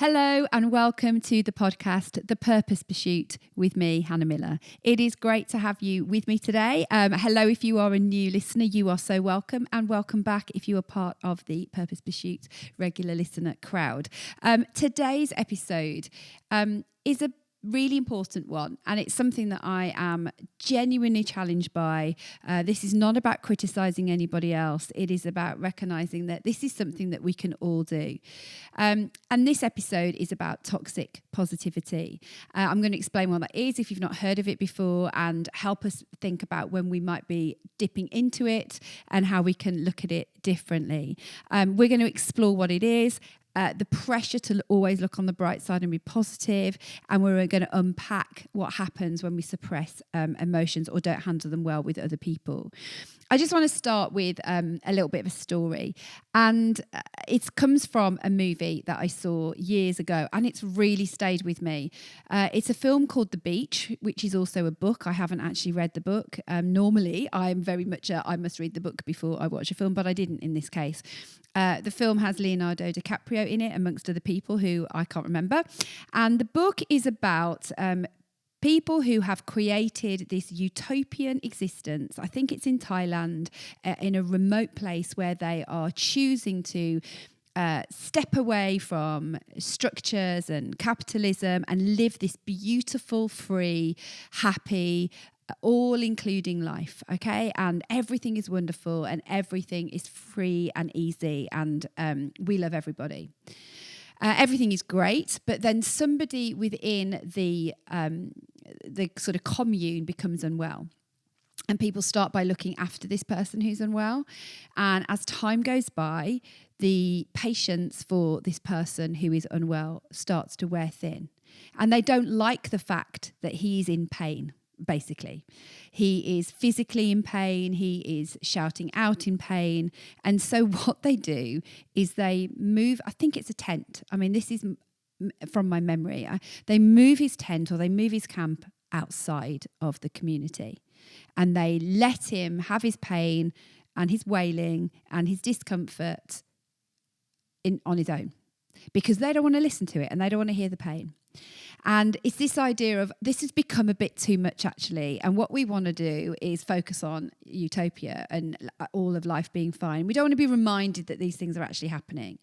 Hello and welcome to the podcast, The Purpose Pursuit, with me, Hannah Miller. It is great to have you with me today. Hello, if you are a new listener, you are so welcome, and welcome back if you are part of the Purpose Pursuit regular listener crowd. Today's episode is a really important one, and it's something that I am genuinely challenged by. This is not about criticising anybody else. It is about recognising that this is something that we can all do. And this episode is about toxic positivity. I'm going to explain what that is if you've not heard of it before, and help us think about when we might be dipping into it and how we can look at it differently. We're going to explore what it is, the pressure to always look on the bright side and be positive, and we're going to unpack what happens when we suppress emotions or don't handle them well with other people. I just want to start with a little bit of a story, and it comes from a movie that I saw years ago, and it's really stayed with me. It's a film called The Beach, which is also a book. I haven't actually read the book. Normally, I'm very much I must read the book before I watch a film, but I didn't in this case. The film has Leonardo DiCaprio in it, amongst other people who I can't remember. And the book is about people who have created this utopian existence. I think it's in Thailand, in a remote place where they are choosing to step away from structures and capitalism and live this beautiful, free, happy, all-including life, okay? And everything is wonderful and everything is free and easy, and we love everybody. Everything is great, but then somebody within the sort of commune becomes unwell. And people start by looking after this person who's unwell. And as time goes by, the patience for this person who is unwell starts to wear thin. And they don't like the fact that he's in pain. Basically, he is physically in pain, he is shouting out in pain. And so what they do is they move, I think it's a tent. I mean, this is from my memory. They move his tent, or they move his camp outside of the community, and they let him have his pain and his wailing and his discomfort on his own, because they don't want to listen to it and they don't want to hear the pain. And it's this idea of this has become a bit too much, actually. And what we want to do is focus on utopia and all of life being fine. We don't want to be reminded that these things are actually happening.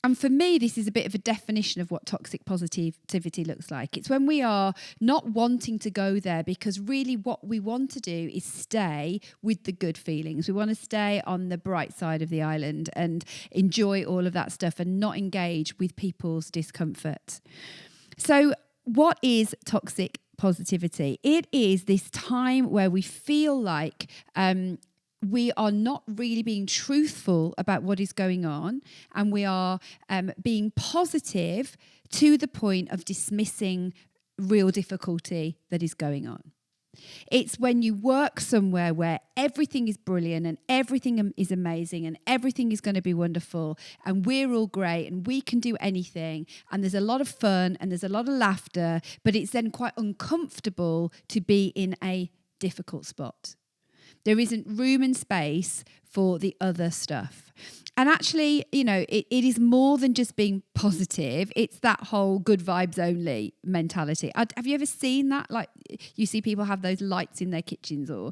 And for me, this is a bit of a definition of what toxic positivity looks like. It's when we are not wanting to go there, because really what we want to do is stay with the good feelings. We want to stay on the bright side of the island and enjoy all of that stuff and not engage with people's discomfort. So what is toxic positivity? It is this time where we feel like we are not really being truthful about what is going on, and we are being positive to the point of dismissing real difficulty that is going on. It's when you work somewhere where everything is brilliant and everything is amazing and everything is going to be wonderful and we're all great and we can do anything and there's a lot of fun and there's a lot of laughter, but it's then quite uncomfortable to be in a difficult spot. There isn't room and space for the other stuff. And actually, you know, it is more than just being positive. It's that whole good vibes only mentality. Have you ever seen that? Like, you see people have those lights in their kitchens, or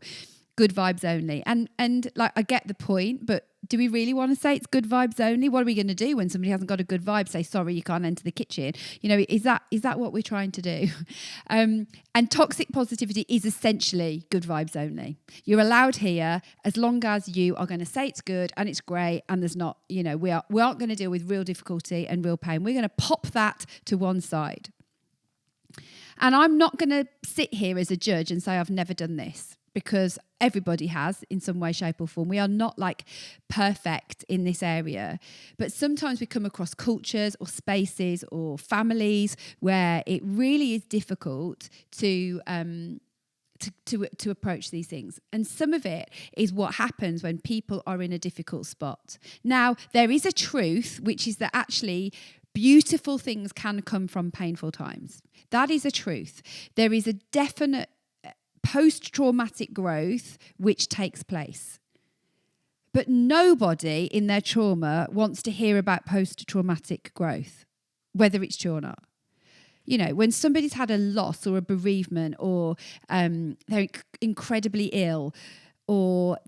good vibes only. And like, I get the point, but do we really want to say it's good vibes only? What are we going to do when somebody hasn't got a good vibe? Say, sorry, you can't enter the kitchen. You know, is that what we're trying to do? And toxic positivity is essentially good vibes only. You're allowed here as long as you are going to say it's good and it's great, and there's not, you know, we aren't going to deal with real difficulty and real pain. We're going to pop that to one side. And I'm not going to sit here as a judge and say I've never done this, because everybody has in some way, shape or form. We are not like perfect in this area. But sometimes we come across cultures or spaces or families where it really is difficult to approach these things. And some of it is what happens when people are in a difficult spot. Now, there is a truth, which is that actually beautiful things can come from painful times. That is a truth. There is a definite post-traumatic growth which takes place. But nobody in their trauma wants to hear about post-traumatic growth. whether it's true or not. You know, when somebody's had a loss or a bereavement, or they're incredibly ill, or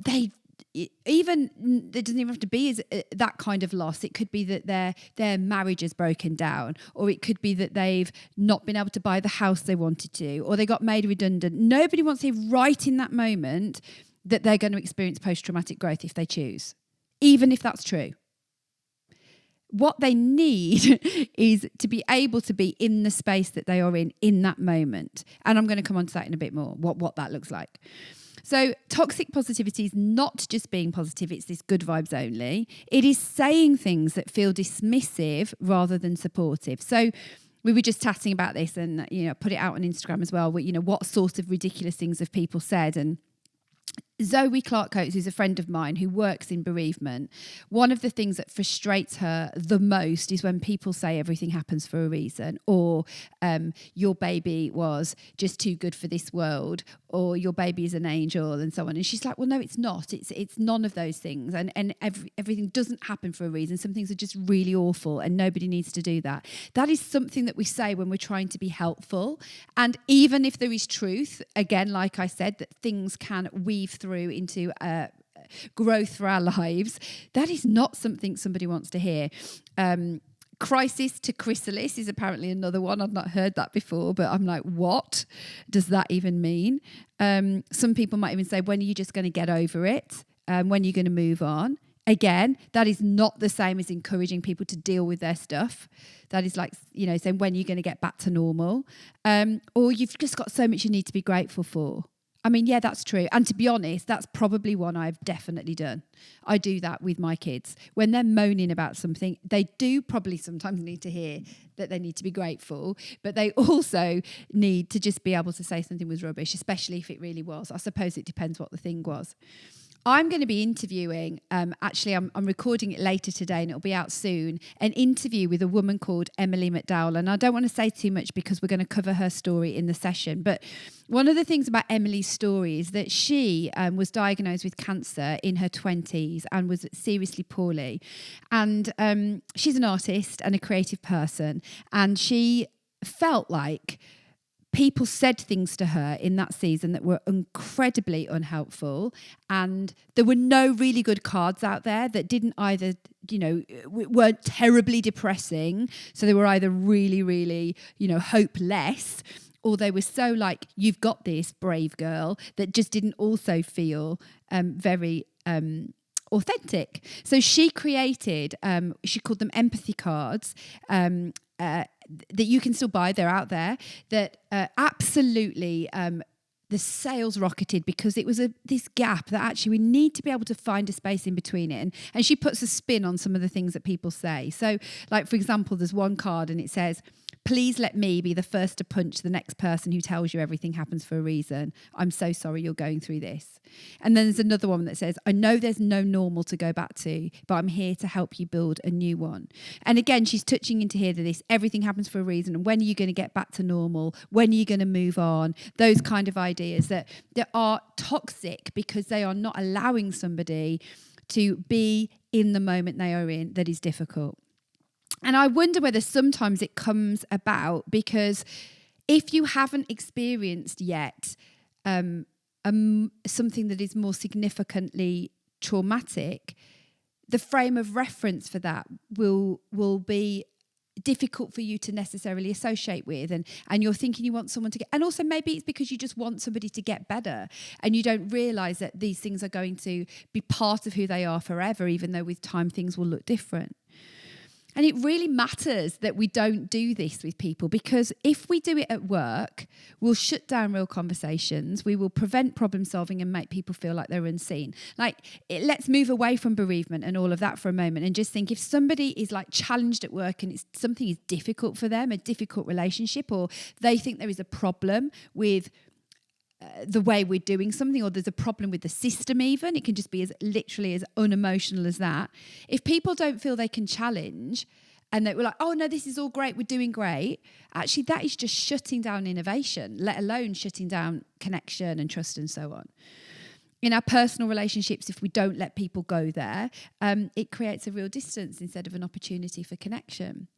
it doesn't even have to be that kind of loss. It could be that their marriage has broken down, or it could be that they've not been able to buy the house they wanted to, or they got made redundant. Nobody wants to hear right in that moment that they're going to experience post-traumatic growth if they choose, even if that's true. What they need is to be able to be in the space that they are in that moment. And I'm going to come on to that in a bit more, what that looks like. So toxic positivity is not just being positive, it's this good vibes only. It is saying things that feel dismissive rather than supportive. So we were just chatting about this and, put it out on Instagram as well. What sort of ridiculous things have people said? And Zoe Clark Coates, who's a friend of mine who works in bereavement, one of the things that frustrates her the most is when people say everything happens for a reason, or your baby was just too good for this world, or your baby is an angel, and so on. And she's like, well, no, it's not. It's none of those things. And everything doesn't happen for a reason. Some things are just really awful and nobody needs to do that. That is something that we say when we're trying to be helpful. And even if there is truth, again, like I said, that things can weave through into growth for our lives, that is not something somebody wants to hear. Crisis to chrysalis is apparently another one. I've not heard that before, but I'm like, what does that even mean? Some people might even say, when are you just going to get over it? When are you going to move on? Again, that is not the same as encouraging people to deal with their stuff. That is like, saying, when are you going to get back to normal? Or you've just got so much you need to be grateful for. I mean, yeah, that's true. And to be honest, that's probably one I've definitely done. I do that with my kids. When they're moaning about something, they do probably sometimes need to hear that they need to be grateful, but they also need to just be able to say something was rubbish, especially if it really was. I suppose it depends what the thing was. I'm going to be interviewing, actually I'm recording it later today and it'll be out soon, an interview with a woman called Emily McDowell. And I don't want to say too much because we're going to cover her story in the session. But one of the things about Emily's story is that she was diagnosed with cancer in her 20s and was seriously poorly. And she's an artist and a creative person. And she felt like people said things to her in that season that were incredibly unhelpful, and there were no really good cards out there that didn't either, weren't terribly depressing. So they were either really, really, hopeless, or they were so like, you've got this, brave girl, that just didn't also feel very authentic. So she created, she called them empathy cards, that you can still buy. They're out there, that absolutely the sales rocketed because it was this gap that actually we need to be able to find a space in between it. And she puts a spin on some of the things that people say. So like, for example, there's one card and it says, please let me be the first to punch the next person who tells you everything happens for a reason. I'm so sorry you're going through this. And then there's another one that says, I know there's no normal to go back to, but I'm here to help you build a new one. And again, she's touching into here that this, everything happens for a reason. And when are you going to get back to normal? When are you going to move on? Those kind of ideas that are toxic because they are not allowing somebody to be in the moment they are in that is difficult. And I wonder whether sometimes it comes about because if you haven't experienced yet something that is more significantly traumatic, the frame of reference for that will be difficult for you to necessarily associate with, and you're thinking you want someone to get, and also maybe it's because you just want somebody to get better and you don't realize that these things are going to be part of who they are forever, even though with time things will look different. And it really matters that we don't do this with people, because if we do it at work, we'll shut down real conversations. We will prevent problem solving and make people feel like they're unseen. Let's move away from bereavement and all of that for a moment and just think, if somebody is like challenged at work and something is difficult for them, a difficult relationship, or they think there is a problem with the way we're doing something, or there's a problem with the system even, it can just be as literally as unemotional as that. If people don't feel they can challenge and they were like, oh no, this is all great, we're doing great, actually that is just shutting down innovation, let alone shutting down connection and trust and so on. In our personal relationships, if we don't let people go there, it creates a real distance instead of an opportunity for connection.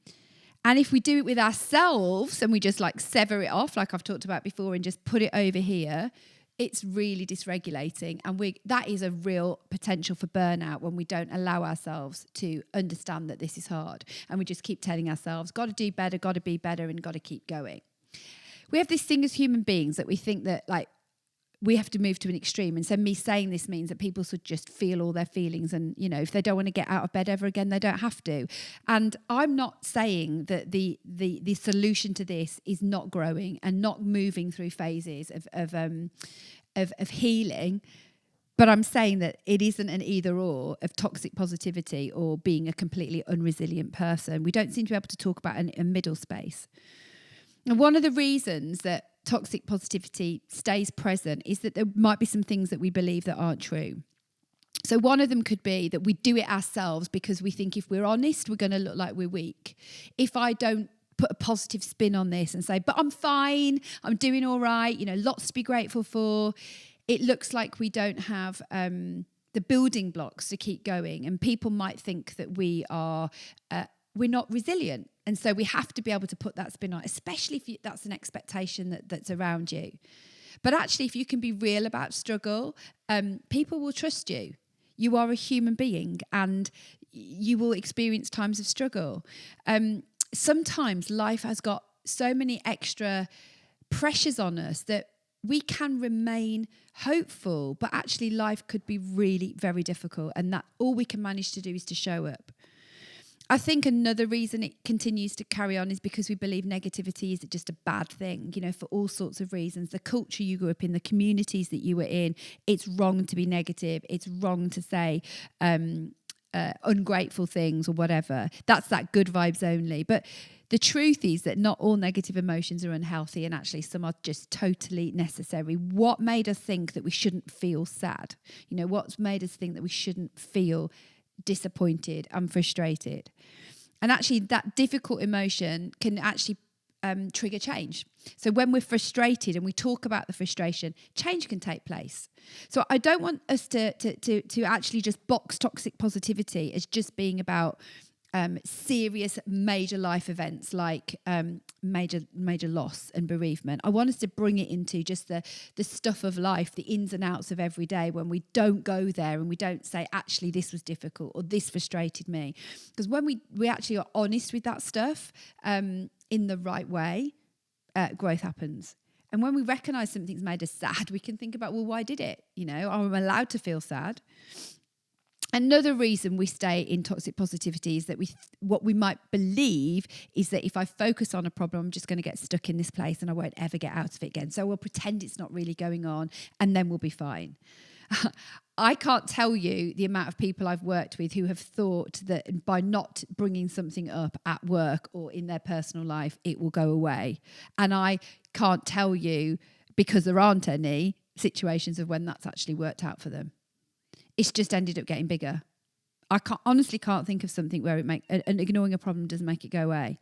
And if we do it with ourselves and we just like sever it off, like I've talked about before, and just put it over here, it's really dysregulating. And that is a real potential for burnout when we don't allow ourselves to understand that this is hard. And we just keep telling ourselves, got to do better, got to be better, and got to keep going. We have this thing as human beings that we think that like we have to move to an extreme. And so me saying this means that people should just feel all their feelings. And, you know, if they don't want to get out of bed ever again, they don't have to. And I'm not saying that the solution to this is not growing and not moving through phases of healing. But I'm saying that it isn't an either or of toxic positivity or being a completely unresilient person. We don't seem to be able to talk about a middle space. And one of the reasons that toxic positivity stays present is that there might be some things that we believe that aren't true. So one of them could be that we do it ourselves because we think if we're honest, we're going to look like we're weak. If I don't put a positive spin on this and say, but I'm fine, I'm doing all right, you know, lots to be grateful for, it looks like we don't have the building blocks to keep going. And people might think that we're not resilient. And so we have to be able to put that spin on, especially if that's an expectation that's around you. But actually, if you can be real about struggle, people will trust you. You are a human being and you will experience times of struggle. Sometimes life has got so many extra pressures on us that we can remain hopeful, but actually life could be really very difficult. And that all we can manage to do is to show up. I think another reason it continues to carry on is because we believe negativity is just a bad thing, you know, for all sorts of reasons. The culture you grew up in, the communities that you were in, it's wrong to be negative. It's wrong to say ungrateful things or whatever. That's that good vibes only. But the truth is that not all negative emotions are unhealthy, and actually some are just totally necessary. What made us think that we shouldn't feel sad? You know, what's made us think that we shouldn't feel disappointed and frustrated? And actually that difficult emotion can actually trigger change. So when we're frustrated and we talk about the frustration, change can take place. So I don't want us to actually just box toxic positivity as just being about serious major life events like major loss and bereavement. I want us to bring it into just the stuff of life, the ins and outs of every day, when we don't go there and we don't say, actually, this was difficult or this frustrated me. Because when we actually are honest with that stuff in the right way, growth happens. And when we recognise something's made us sad, we can think about, well, why did it? You know, I'm allowed to feel sad. Another reason we stay in toxic positivity is that what we might believe is that if I focus on a problem, I'm just going to get stuck in this place and I won't ever get out of it again. So we'll pretend it's not really going on and then we'll be fine. I can't tell you the amount of people I've worked with who have thought that by not bringing something up at work or in their personal life, it will go away. And I can't tell you, because there aren't any situations of when that's actually worked out for them. It's just ended up getting bigger. I honestly can't think of something where and ignoring a problem doesn't make it go away.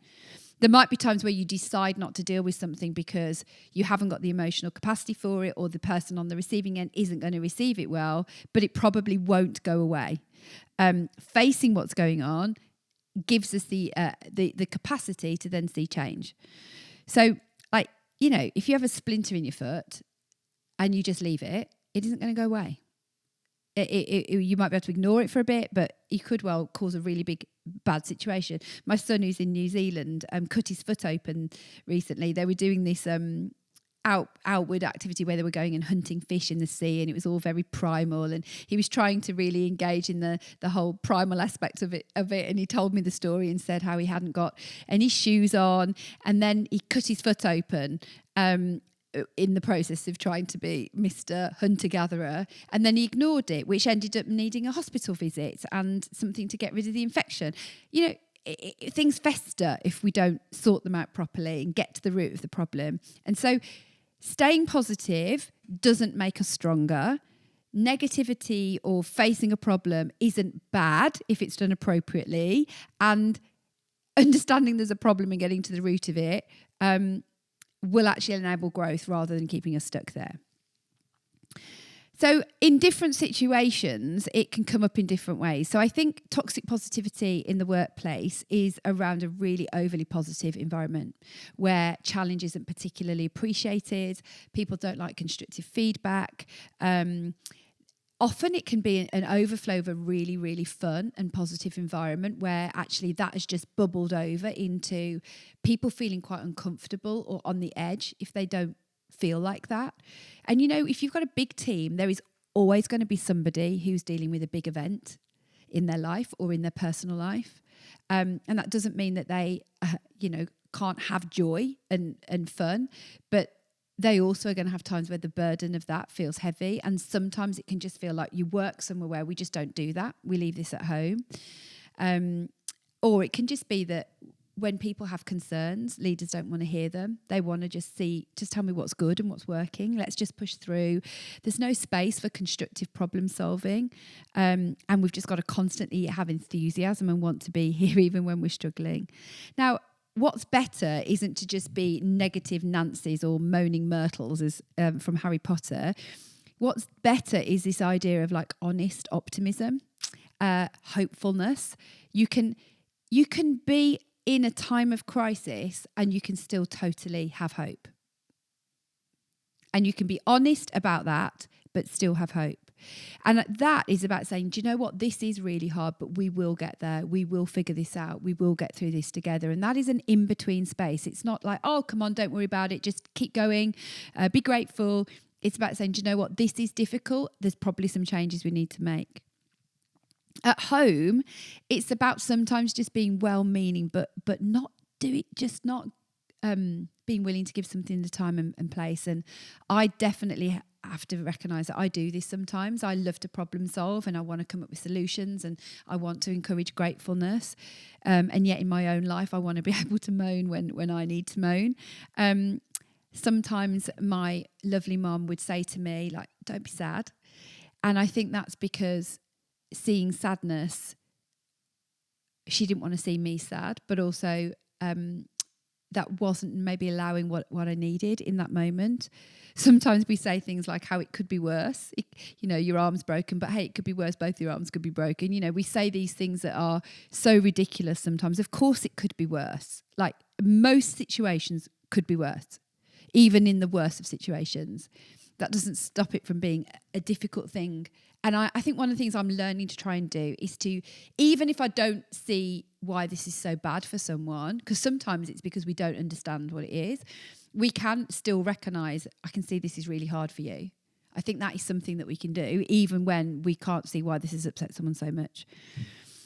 There might be times where you decide not to deal with something because you haven't got the emotional capacity for it, or the person on the receiving end isn't going to receive it well, but it probably won't go away. Facing what's going on gives us the capacity to then see change. So, like, you know, if you have a splinter in your foot and you just leave it, it isn't going to go away. You might be able to ignore it for a bit, but you could well cause a really bad situation. My son, who's in New Zealand, cut his foot open recently. They were doing this outward activity where they were going and hunting fish in the sea, and it was all very primal, and he was trying to really engage in the whole primal aspect of it, and he told me the story and said how he hadn't got any shoes on, and then he cut his foot open in the process of trying to be Mr. Hunter-Gatherer, and then he ignored it, which ended up needing a hospital visit and something to get rid of the infection. You know, things fester if we don't sort them out properly and get to the root of the problem. And so staying positive doesn't make us stronger. Negativity or facing a problem isn't bad if it's done appropriately, and understanding there's a problem and getting to the root of it will actually enable growth rather than keeping us stuck there. So in different situations, it can come up in different ways. So I think toxic positivity in the workplace is around a really overly positive environment where challenge isn't particularly appreciated. People don't like constructive feedback. Often it can be an overflow of a really, really fun and positive environment where actually that has just bubbled over into people feeling quite uncomfortable or on the edge if they don't feel like that. And, if you've got a big team, there is always going to be somebody who's dealing with a big event in their life or in their personal life. And that doesn't mean that they, can't have joy and fun, but they also are going to have times where the burden of that feels heavy. And sometimes it can just feel like you work somewhere where we just don't do that. We leave this at home. Or it can just be that when people have concerns, leaders don't want to hear them. They want to just tell me what's good and what's working. Let's just push through. There's no space for constructive problem solving. And we've just got to constantly have enthusiasm and want to be here even when we're struggling. Now, what's better isn't to just be negative Nancy's or moaning Myrtles as from Harry Potter. What's better is this idea of like honest optimism, hopefulness. You can be in a time of crisis and you can still totally have hope. And you can be honest about that, but still have hope. And that is about saying, do you know what? This is really hard, but we will get there. We will figure this out. We will get through this together. And that is an in-between space. It's not like, oh, come on, don't worry about it. Just keep going. Be grateful. It's about saying, do you know what? This is difficult. There's probably some changes we need to make. At home, it's about sometimes just being well-meaning, but not being willing to give something the time and place. And I definitely have to recognise that I do this sometimes. I love to problem solve and I want to come up with solutions and I want to encourage gratefulness. And yet in my own life, I want to be able to moan when I need to moan. Sometimes my lovely mum would say to me, like, don't be sad. And I think that's because seeing sadness, she didn't want to see me sad, but also that wasn't maybe allowing what I needed in that moment. Sometimes we say things like how it could be worse. Your arm's broken, but hey, it could be worse. Both your arms could be broken. We say these things that are so ridiculous sometimes. Of course it could be worse. Like most situations could be worse, even in the worst of situations. That doesn't stop it from being a difficult thing. And I think one of the things I'm learning to try and do is to, even if I don't see why this is so bad for someone, because sometimes it's because we don't understand what it is, we can still recognise, I can see this is really hard for you. I think that is something that we can do, even when we can't see why this has upset someone so much.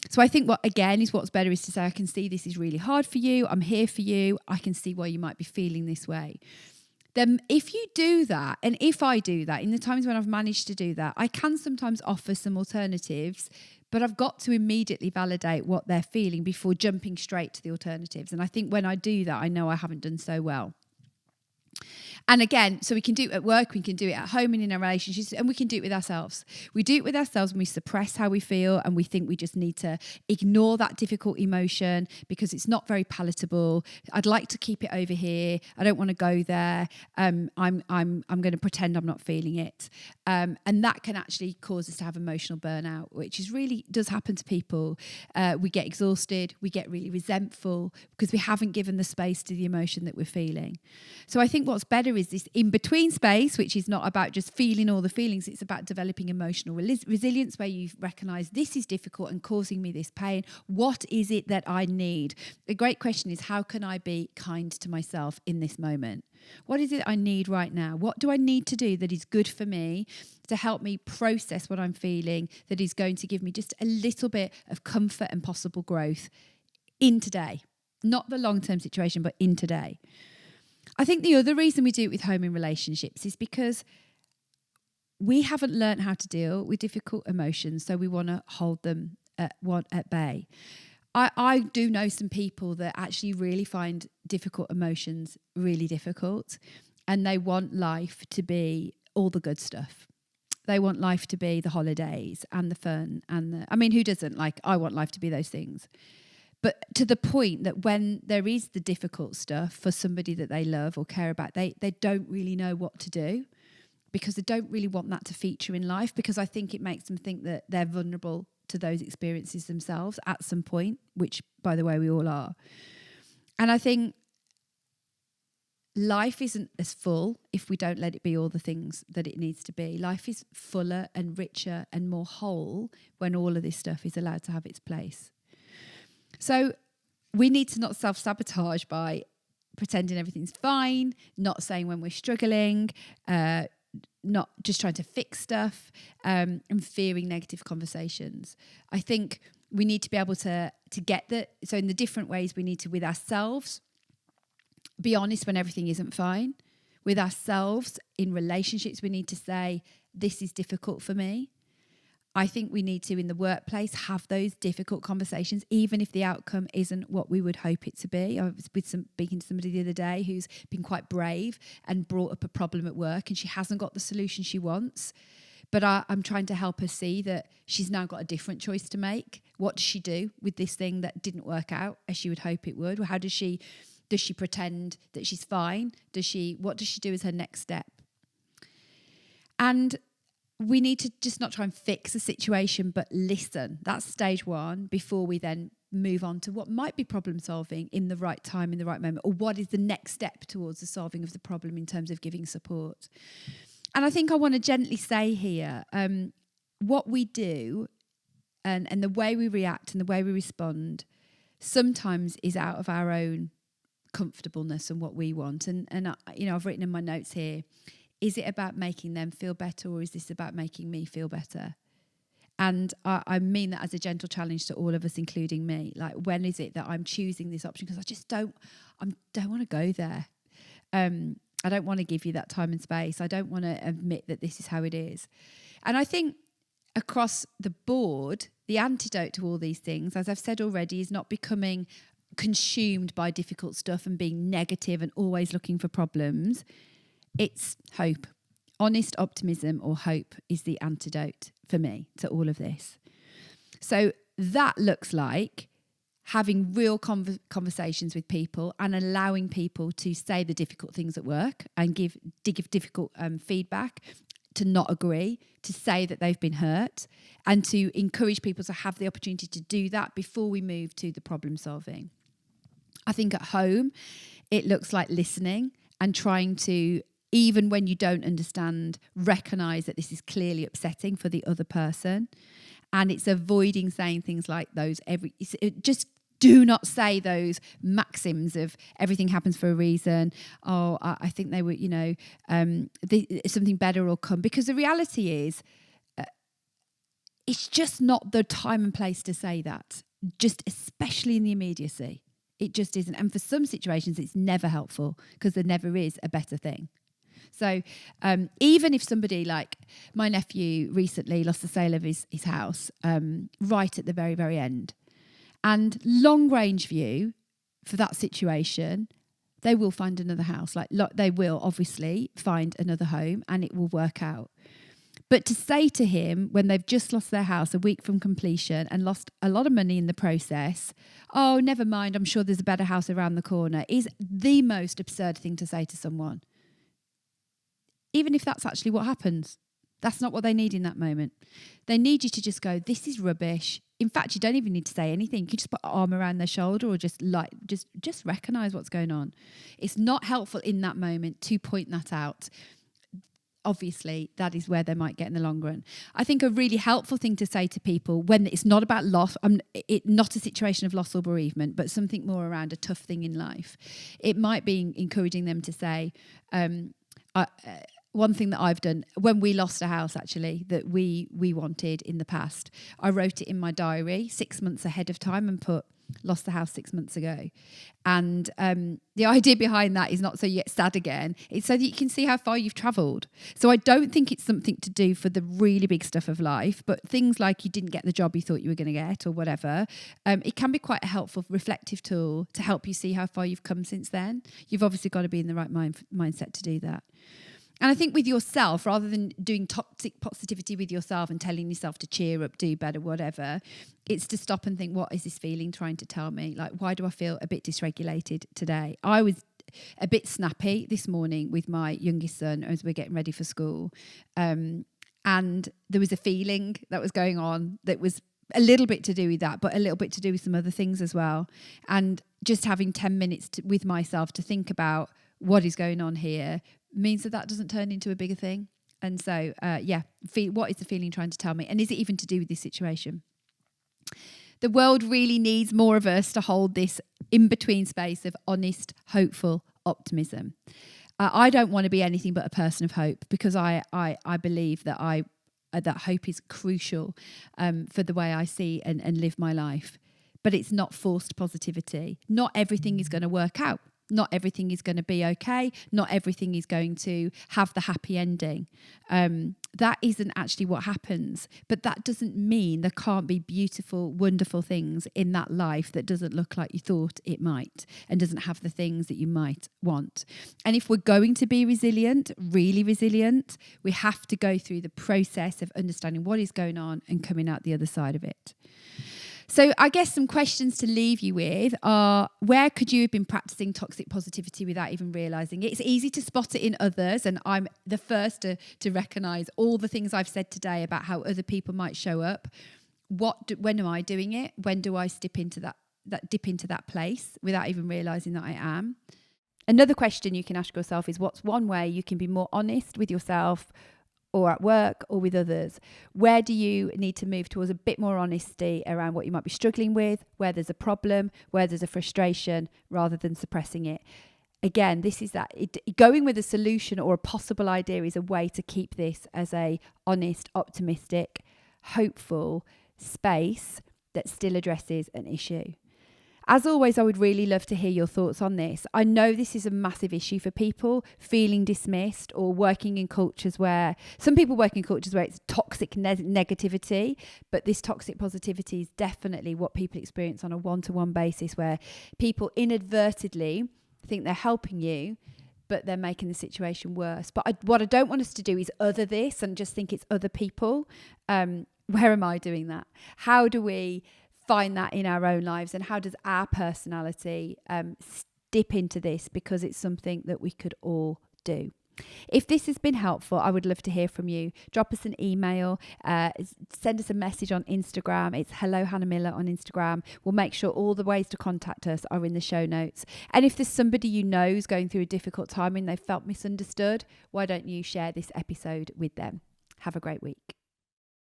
So I think what's better is to say, I can see this is really hard for you. I'm here for you. I can see why you might be feeling this way. Then if you do that, and if I do that, in the times when I've managed to do that, I can sometimes offer some alternatives, but I've got to immediately validate what they're feeling before jumping straight to the alternatives. And I think when I do that, I know I haven't done so well. And again, so we can do it at work, we can do it at home and in our relationships, and we can do it with ourselves. We do it with ourselves when we suppress how we feel and we think we just need to ignore that difficult emotion because it's not very palatable. I'd like to keep it over here. I don't want to go there. I'm going to pretend I'm not feeling it. And that can actually cause us to have emotional burnout, which is really does happen to people. We get exhausted, we get really resentful because we haven't given the space to the emotion that we're feeling. So I think what's better is this in-between space, which is not about just feeling all the feelings. It's about developing emotional resilience where you recognise this is difficult and causing me this pain. What is it that I need? The great question is, how can I be kind to myself in this moment? What is it I need right now? What do I need to do that is good for me to help me process what I'm feeling, that is going to give me just a little bit of comfort and possible growth in today? Not the long-term situation, but in today. I think the other reason we do it with home and relationships is because we haven't learned how to deal with difficult emotions, so we want to hold them at bay. I do know some people that actually really find difficult emotions really difficult, and they want life to be all the good stuff. They want life to be the holidays and the fun and who doesn't? Like, I want life to be those things. But to the point that when there is the difficult stuff for somebody that they love or care about, they don't really know what to do because I don't really want that to feature in life, because I think it makes them think that they're vulnerable to those experiences themselves at some point, which, by the way, we all are. And I think life isn't as full if we don't let it be all the things that it needs to be. Life is fuller and richer and more whole when all of this stuff is allowed to have its place. So we need to not self-sabotage by pretending everything's fine, not saying when we're struggling, not just trying to fix stuff, and fearing negative conversations. I think we need to be able to get that. So in the different ways we need to, with ourselves, be honest when everything isn't fine. With ourselves, in relationships, we need to say, this is difficult for me. I think we need to, in the workplace, have those difficult conversations, even if the outcome isn't what we would hope it to be. I was speaking to somebody the other day who's been quite brave and brought up a problem at work, and she hasn't got the solution she wants. But I'm trying to help her see that she's now got a different choice to make. What does she do with this thing that didn't work out as she would hope it would? Or how does she pretend that she's fine? What does she do as her next step? And we need to just not try and fix a situation, but listen. That's stage one, before we then move on to what might be problem solving in the right time, in the right moment, or what is the next step towards the solving of the problem in terms of giving support. And I think I want to gently say here, what we do and the way we react and the way we respond sometimes is out of our own comfortableness and what we want. And I've written in my notes here, is it about making them feel better, or is this about making me feel better? And I mean that as a gentle challenge to all of us, including me. Like, when is it that I'm choosing this option? Because I just don't want to go there. I don't want to give you that time and space. I don't want to admit that this is how it is. And I think across the board, the antidote to all these things, as I've said already, is not becoming consumed by difficult stuff and being negative and always looking for problems. It's hope. Honest optimism or hope is the antidote for me to all of this. So that looks like having real conversations with people and allowing people to say the difficult things at work and give difficult feedback, to not agree, to say that they've been hurt, and to encourage people to have the opportunity to do that before we move to the problem solving. I think at home, it looks like listening and trying to, even when you don't understand, recognise that this is clearly upsetting for the other person. And it's avoiding saying things like those just do not say those maxims of everything happens for a reason. Oh, I think they were, something better will come. Because the reality is, it's just not the time and place to say that, just especially in the immediacy. It just isn't. And for some situations, it's never helpful because there never is a better thing. So even if somebody, like my nephew recently lost the sale of his house right at the very, very end, and long range view for that situation, they will find another house. Like they will obviously find another home and it will work out. But to say to him, when they've just lost their house a week from completion and lost a lot of money in the process, oh, never mind, I'm sure there's a better house around the corner, is the most absurd thing to say to someone. Even if that's actually what happens. That's not what they need in that moment. They need you to just go, this is rubbish. In fact, you don't even need to say anything. You can just put an arm around their shoulder or just recognise what's going on. It's not helpful in that moment to point that out. Obviously, that is where they might get in the long run. I think a really helpful thing to say to people when it's not about loss, not a situation of loss or bereavement, but something more around a tough thing in life. It might be encouraging them to say, one thing that I've done when we lost a house, actually, that we wanted in the past, I wrote it in my diary 6 months ahead of time and put, lost the house 6 months ago. And the idea behind that is not so you get sad again. It's so that you can see how far you've travelled. So I don't think it's something to do for the really big stuff of life, but things like you didn't get the job you thought you were going to get or whatever. It can be quite a helpful reflective tool to help you see how far you've come since then. You've obviously got to be in the right mindset to do that. And I think with yourself, rather than doing toxic positivity with yourself and telling yourself to cheer up, do better, whatever, it's to stop and think, what is this feeling trying to tell me? Like, why do I feel a bit dysregulated today? I was a bit snappy this morning with my youngest son as we're getting ready for school. And there was a feeling that was going on that was a little bit to do with that, but a little bit to do with some other things as well. And just having 10 minutes with myself to think about what is going on here means that doesn't turn into a bigger thing. And so, what is the feeling trying to tell me? And is it even to do with this situation? The world really needs more of us to hold this in-between space of honest, hopeful optimism. I don't want to be anything but a person of hope, because I believe that that hope is crucial for the way I see and live my life. But it's not forced positivity. Not everything is going to work out. Not everything is going to be okay. Not everything is going to have the happy ending. That isn't actually what happens. But that doesn't mean there can't be beautiful, wonderful things in that life that doesn't look like you thought it might, and doesn't have the things that you might want. And if we're going to be resilient, really resilient, we have to go through the process of understanding what is going on and coming out the other side of it. So I guess some questions to leave you with are, where could you have been practicing toxic positivity without even realising it? It's easy to spot it in others, and I'm the first to recognise all the things I've said today about how other people might show up. When am I doing it? When do I dip into that place without even realising that I am? Another question you can ask yourself is, what's one way you can be more honest with yourself, or at work, or with others? Where do you need to move towards a bit more honesty around what you might be struggling with, where there's a problem, where there's a frustration, rather than suppressing it? Again, this is going with a solution or a possible idea is a way to keep this as a honest, optimistic, hopeful space that still addresses an issue. As always, I would really love to hear your thoughts on this. I know this is a massive issue for people, feeling dismissed or working in cultures where, some people work in cultures where it's toxic negativity, but this toxic positivity is definitely what people experience on a one-to-one basis, where people inadvertently think they're helping you, but they're making the situation worse. But what I don't want us to do is other this and just think it's other people. Where am I doing that? How do we find that in our own lives, and how does our personality dip into this, because it's something that we could all do. If this has been helpful, I would love to hear from you. Drop us an email, send us a message on Instagram. It's Hello Hannah Miller on Instagram. We'll make sure all the ways to contact us are in the show notes. And if there's somebody you know who's going through a difficult time and they felt misunderstood, why don't you share this episode with them? Have a great week.